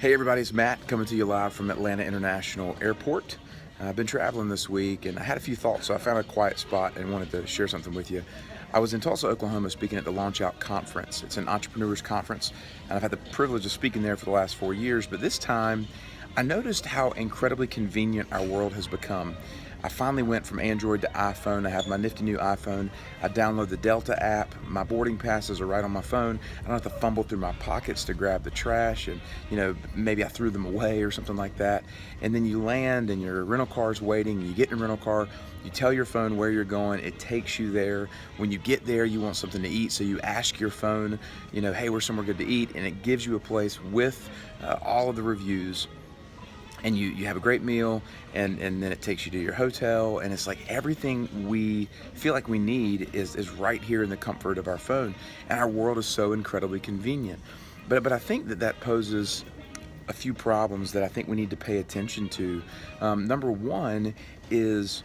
Hey everybody, it's Matt coming to you live from Atlanta International Airport. I've been traveling this week and I had a few thoughts, so I found a quiet spot and wanted to share something with you. I was in Tulsa, Oklahoma speaking at the Launch Out Conference. It's an entrepreneurs conference and I've had the privilege of speaking there for the last 4 years, but this time I noticed how incredibly convenient our world has become. I finally went from Android to iPhone. I have my nifty new iPhone. I download the Delta app. My boarding passes are right on my phone. I don't have to fumble through my pockets to grab the trash and, maybe I threw them away or something like that. And then you land and your rental car's waiting. You get in a rental car. You tell your phone where you're going. It takes you there. When you get there, you want something to eat. So you ask your phone, hey, where's somewhere good to eat? And it gives you a place with all of the reviews. And you have a great meal, and then it takes you to your hotel, and it's like everything we feel like we need is right here in the comfort of our phone. And our world is so incredibly convenient. But I think that poses a few problems that I think we need to pay attention to. Number one is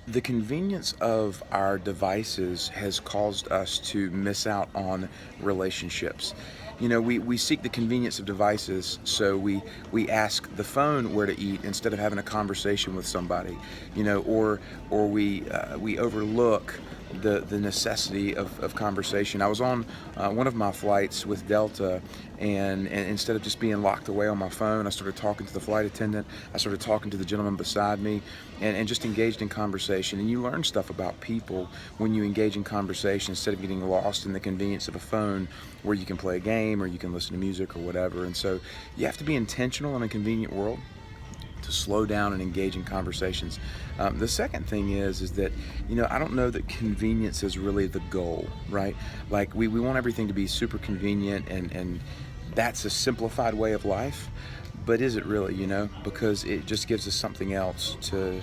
the convenience of our devices has caused us to miss out on relationships. We seek the convenience of devices, so we ask the phone where to eat instead of having a conversation with somebody, or we overlook the necessity of conversation. I was on one of my flights with Delta, and instead of just being locked away on my phone, I started talking to the flight attendant. I started talking to the gentleman beside me, and just engaged in conversation. And you learn stuff about people when you engage in conversation instead of getting lost in the convenience of a phone where you can play a game or you can listen to music or whatever. And so you have to be intentional in a convenient world to slow down and engage in conversations. The second thing is that, I don't know that convenience is really the goal, right? Like we want everything to be super convenient, and that's a simplified way of life. But is it really, because it just gives us something else to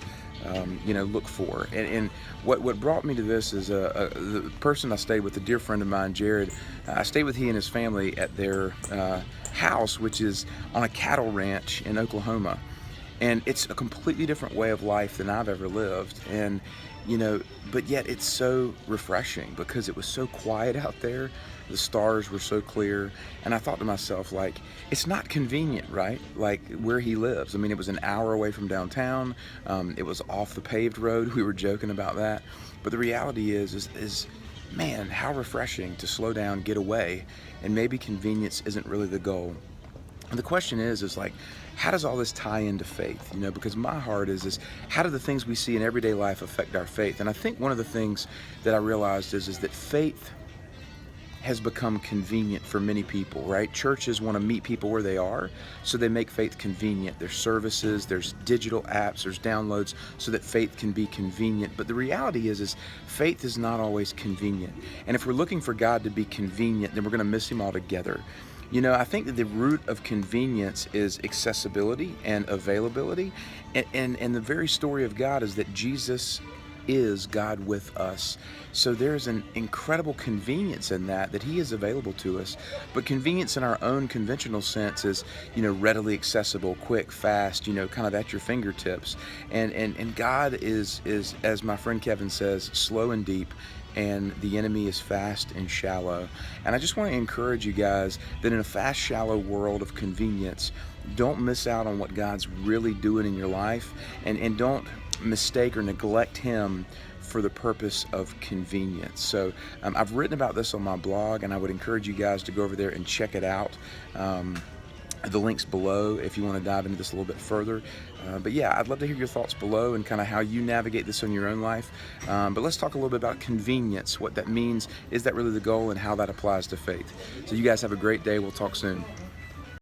look for. And what brought me to this is the person I stayed with, a dear friend of mine, Jared. I stayed with he and his family at their house, which is on a cattle ranch in Oklahoma. And it's a completely different way of life than I've ever lived. And, but yet it's so refreshing because it was so quiet out there. The stars were so clear. And I thought to myself, like, it's not convenient, right? Like where he lives. I mean, it was an hour away from downtown. It was off the paved road. We were joking about that. But the reality is, man, how refreshing to slow down, get away. And maybe convenience isn't really the goal. And the question is like, how does all this tie into faith? Because my heart is how do the things we see in everyday life affect our faith? And I think one of the things that I realized is that faith has become convenient for many people, right? Churches want to meet people where they are, so they make faith convenient. There's services, there's digital apps, there's downloads, so that faith can be convenient. But the reality is faith is not always convenient. And if we're looking for God to be convenient, then we're going to miss him altogether. I think that the root of convenience is accessibility and availability. And the very story of God is that Jesus is God with us. So there's an incredible convenience in that he is available to us. But convenience in our own conventional sense is, readily accessible, quick, fast, kind of at your fingertips. And God is, as my friend Kevin says, slow and deep, and the enemy is fast and shallow. And I just want to encourage you guys that in a fast, shallow world of convenience, don't miss out on what God's really doing in your life, and don't mistake or neglect him for the purpose of convenience. So I've written about this on my blog, and I would encourage you guys to go over there and check it out. The link's below if you want to dive into this a little bit further. But yeah, I'd love to hear your thoughts below and kind of how you navigate this in your own life. But let's talk a little bit about convenience, what that means, is that really the goal, and how that applies to faith. So you guys have a great day. We'll talk soon.